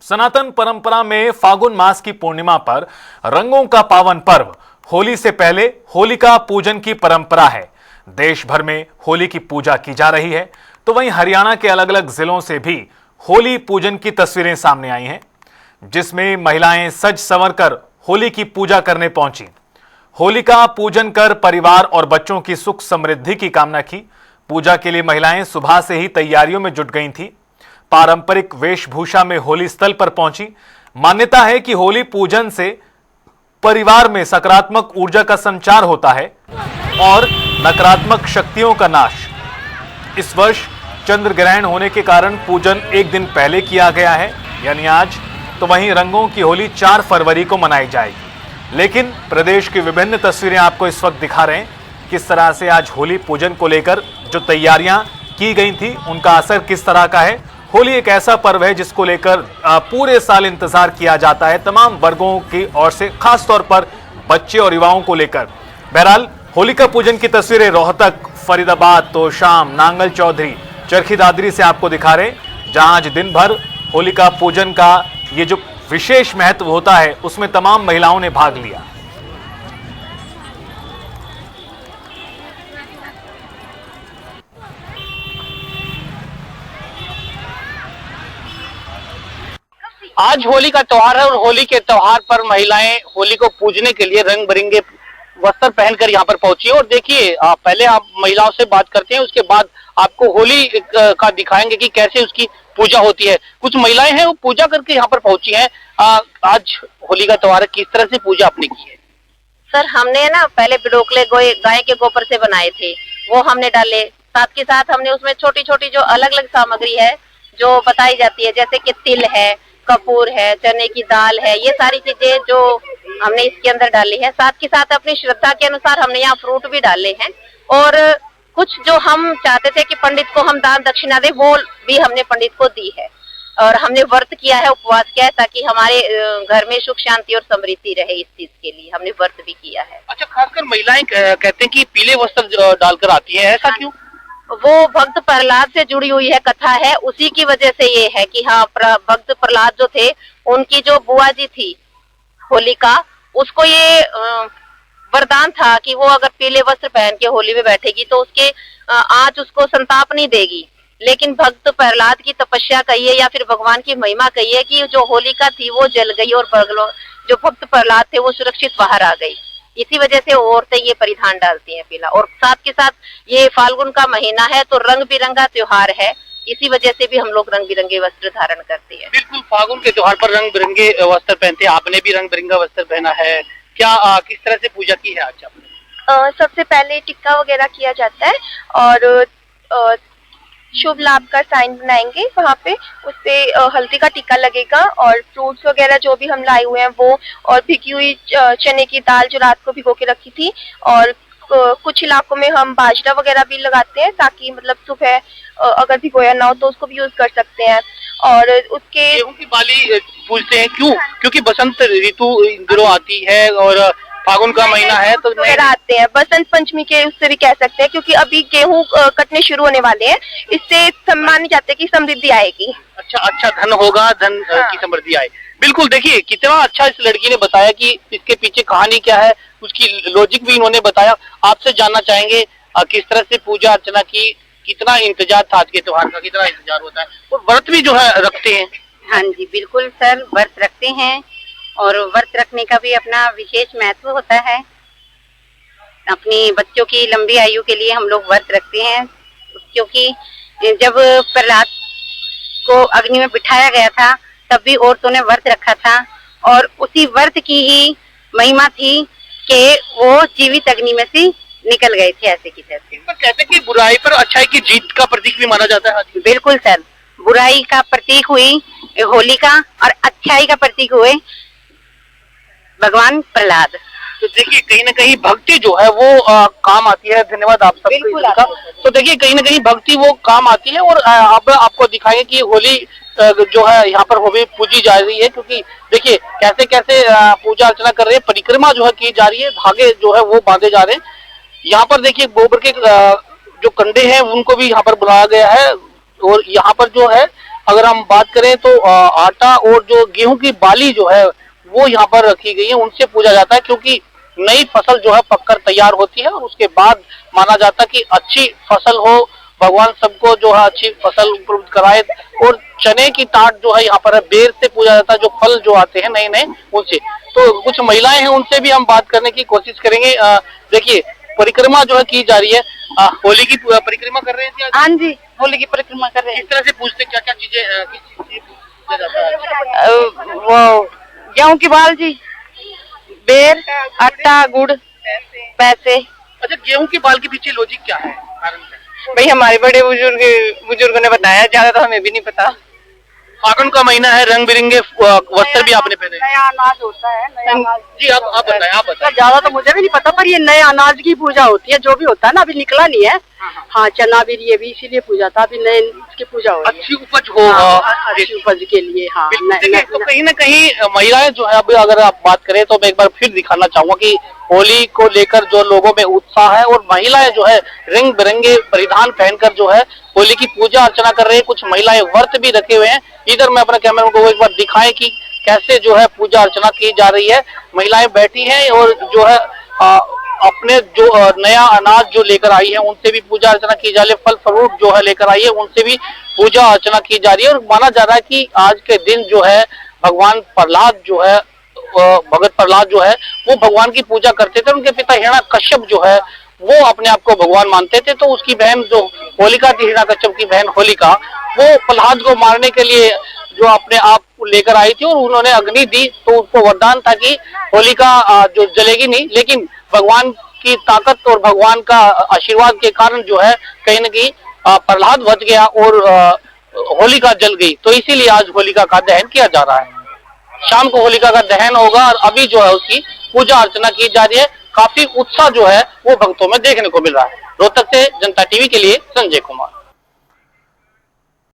सनातन परंपरा में फागुन मास की पूर्णिमा पर रंगों का पावन पर्व होली से पहले होलिका पूजन की परंपरा है। देश भर में होली की पूजा की जा रही है, तो वहीं हरियाणा के अलग अलग जिलों से भी होली पूजन की तस्वीरें सामने आई हैं, जिसमें महिलाएं सज संवर कर होली की पूजा करने पहुंची। होलिका पूजन कर परिवार और बच्चों की सुख समृद्धि की कामना की। पूजा के लिए महिलाएं सुबह से ही तैयारियों में जुट गई थीं। पारंपरिक वेशभूषा में होली स्थल पर पहुंची। मान्यता है कि होली पूजन से परिवार में सकारात्मक ऊर्जा का संचार होता है और नकारात्मक शक्तियों का नाश। इस वर्ष चंद्र ग्रहण होने के कारण पूजन एक दिन पहले किया गया है, यानी आज। तो वहीं रंगों की होली 4 फरवरी को मनाई जाएगी। लेकिन प्रदेश की विभिन्न तस्वीरें आपको इस वक्त दिखा रहे हैं किस तरह से आज होली पूजन को लेकर जो तैयारियां की गई थी उनका असर किस तरह का है। होली एक ऐसा पर्व है जिसको लेकर पूरे साल इंतजार किया जाता है तमाम वर्गों की ओर से, खास तौर पर बच्चे और युवाओं को लेकर। बहरहाल होलिका पूजन की तस्वीरें रोहतक, फरीदाबाद, तोशाम, नांगल चौधरी, चरखी दादरी से आपको दिखा रहे हैं, जहां आज दिन भर होलिका पूजन का ये जो विशेष महत्व होता है उसमें तमाम महिलाओं ने भाग लिया। आज होली का त्योहार है और होली के त्योहार पर महिलाएं होली को पूजने के लिए रंग बिरंगे वस्त्र पहनकर यहाँ पर पहुंची है। और देखिए, पहले आप महिलाओं से बात करते हैं, उसके बाद आपको होली का दिखाएंगे कि कैसे उसकी पूजा होती है। कुछ महिलाएं हैं वो पूजा करके यहाँ पर पहुंची हैं। आज होली का त्योहार है, किस तरह से पूजा आपने की है? सर, हमने ना पहले बिडोकले गाय के गोबर से बनाए थे, वो हमने डाले। साथ के साथ हमने उसमें छोटी छोटी जो अलग अलग सामग्री है जो बताई जाती है, जैसे कि तिल है, कपूर है, चने की दाल है, ये सारी चीजें जो हमने इसके अंदर डाली है। साथ के साथ अपनी श्रद्धा के अनुसार हमने यहाँ फ्रूट भी डाले हैं। और कुछ जो हम चाहते थे कि पंडित को हम दान दक्षिणा दे, वो भी हमने पंडित को दी है। और हमने व्रत किया है, उपवास किया है, ताकि हमारे घर में सुख शांति और समृद्धि रहे। इस चीज के लिए हमने व्रत भी किया है। अच्छा, खासकर महिलाएं कहते हैं कि पीले वस्त्र डालकर आती है, ऐसा क्यों? वो भक्त प्रहलाद से जुड़ी हुई है, कथा है, उसी की वजह से ये है कि हाँ, भक्त प्रहलाद जो थे, उनकी जो बुआ जी थी होलिका, उसको ये वरदान था कि वो अगर पीले वस्त्र पहन के होली में बैठेगी तो उसके आज उसको संताप नहीं देगी। लेकिन भक्त प्रहलाद की तपस्या कहिए या फिर भगवान की महिमा कहिए कि जो होलिका थी वो जल गई और जो भक्त प्रहलाद थे वो सुरक्षित बाहर आ गई। इसी वजह से औरतें ये परिधान डालती हैं पीला। और साथ के साथ ये फाल्गुन का महीना है तो रंग बिरंगा त्योहार है, इसी वजह से भी हम लोग रंग बिरंगे वस्त्र धारण करते हैं। बिल्कुल, फागुन के त्योहार पर रंग बिरंगे वस्त्र पहनते हैं। आपने भी रंग बिरंगा वस्त्र पहना है क्या? किस तरह से पूजा की है आज आपने? सबसे पहले टिक्का वगैरह किया जाता है और शुभ लाभ का साइन बनाएंगे वहाँ पे, उससे हल्दी का टीका लगेगा और फ्रूट्स वगैरह जो भी हम लाए हुए हैं वो, और भिगी हुई चने की दाल जो रात को भिगो के रखी थी। और कुछ इलाकों में हम बाजरा वगैरह भी लगाते हैं ताकि मतलब सुबह अगर भिगोया ना हो तो उसको भी यूज कर सकते हैं। और उसके गेहूं की बाली पूजते हैं क्यों? क्योंकि बसंत ऋतु दिनों आती है और फागुन का महीना है तो आते हैं। बसंत पंचमी के उससे भी कह सकते हैं, क्योंकि अभी गेहूं कटने शुरू होने वाले हैं, इससे माने जाते हैं कि समृद्धि आएगी। अच्छा धन होगा, धन की समृद्धि आए। बिल्कुल, देखिए कितना अच्छा इस लड़की ने बताया कि इसके पीछे कहानी क्या है, उसकी लॉजिक भी इन्होंने बताया। आपसे जानना चाहेंगे किस तरह से पूजा अर्चना की, कितना इंतजार था आज के त्योहार का, कितना इंतजार होता है, और व्रत भी जो है रखते हैं? हाँ जी बिल्कुल सर, व्रत रखते हैं और व्रत रखने का भी अपना विशेष महत्व होता है। अपनी बच्चों की लंबी आयु के लिए हम लोग व्रत रखते हैं, क्योंकि जब प्रहलाद को अग्नि में बिठाया गया था तब भी औरतों ने व्रत रखा था, और उसी व्रत की ही महिमा थी कि वो जीवित अग्नि में से निकल गए थे, ऐसे की तैसे। कहते हैं कि बुराई पर अच्छाई की जीत का प्रतीक भी माना जाता है। बिल्कुल सर, बुराई का प्रतीक हुई होलिका और अच्छाई का प्रतीक हुए भगवान प्रहलाद। तो देखिए कहीं ना कहीं भक्ति जो है वो काम आती है। धन्यवाद आप सबका। तो देखिए कहीं ना कहीं भक्ति वो काम आती है। और अब आपको दिखाएंगे कि होली जो है यहाँ पर होली पूजी जा रही है, क्योंकि देखिए कैसे कैसे पूजा अर्चना कर रहे हैं, परिक्रमा जो है की जा रही है, धागे जो है वो बांधे जा रहे हैं। यहाँ पर देखिए गोबर के जो कंडे हैं उनको भी यहाँ पर बुलाया गया है, और यहाँ पर जो है अगर हम बात करें तो आटा और जो गेहूं की बाली जो है वो यहाँ पर रखी गई है, उनसे पूजा जाता है, क्योंकि नई फसल जो है पककर तैयार होती है और उसके बाद माना जाता है कि अच्छी फसल हो, भगवान सबको जो है अच्छी फसल उपलब्ध कराए। और चने की टाट जो है यहाँ पर है, बेर से पूजा जाता है, जो फल जो आते हैं नए नए उनसे। तो कुछ महिलाएं हैं, उनसे भी हम बात करने की कोशिश करेंगे। देखिए परिक्रमा जो है की जा रही है, होली की परिक्रमा कर रहे हैं। हाँ जी, होली की परिक्रमा कर रहे हैं। किस तरह से पूछते, क्या क्या चीजें किस चीज से पूजा जाता है? वो गेहूं की बाल जी, बेर, आटा, गुड़, पैसे। अच्छा, गेहूं की बाल के पीछे लॉजिक क्या है, कारण क्या है? भाई हमारे बड़े बुजुर्गों ने बताया, ज्यादा तो हमें भी नहीं पता। फागुन का महीना है, रंग बिरंगे वस्त्र भी आपने पहने। नया अनाज होता है, नया अनाज। जी आप बताएं, आप बताएं। ज्यादा तो मुझे भी नहीं पता, पर ये नए अनाज की पूजा होती है, जो भी होता है ना, अभी निकला नहीं है। हाँ, चना भी ये भी इसीलिए पूजा था, अभी नए इसकी पूजा हो रही है। अच्छी उपज हो, अच्छी उपज के लिए। हाँ, देखिए तो कहीं ना कहीं महिलाएं जो है, अभी अगर आप बात करें तो मैं एक बार फिर दिखाना चाहूंगा कि होली को लेकर जो लोगों में उत्साह है, और महिलाएं जो है रंग बिरंगे परिधान पहनकर जो है होली की पूजा अर्चना कर रही है। कुछ महिलाएं व्रत भी रखे हुए हैं। इधर मैं अपना कैमरा को एक बार दिखाएं कि कैसे जो है पूजा अर्चना की जा रही है। महिलाएं बैठी हैं और जो है अपने जो नया अनाज जो लेकर आई है उनसे भी पूजा अर्चना की जा रही है, फल फ्रूट जो है लेकर आई है उनसे भी पूजा अर्चना की जा रही है। और माना जा रहा है कि आज के दिन जो है भगवान प्रहलाद जो है, भगत प्रहलाद जो है वो भगवान की पूजा करते थे। उनके पिता हिरण्यकश्यप जो है वो अपने आप को भगवान मानते थे, तो उसकी बहन जो होलिका थी, हिरण्यकश्यप की बहन होलिका, वो प्रहलाद को मारने के लिए जो अपने आप को लेकर आई थी और उन्होंने अग्नि दी, तो उसको वरदान था कि होलिका जो जलेगी नहीं, लेकिन भगवान की ताकत और भगवान का आशीर्वाद के कारण जो है कहीं न कहीं प्रहलाद बच गया और होलिका जल गई। तो इसीलिए आज होलिका का दहन किया जा रहा है। शाम को होलिका का दहन होगा और अभी जो है उसकी पूजा अर्चना की जा रही है। काफी उत्साह जो है वो भक्तों में देखने को मिल रहा है। रोहतक से जनता टीवी के लिए संजय कुमार।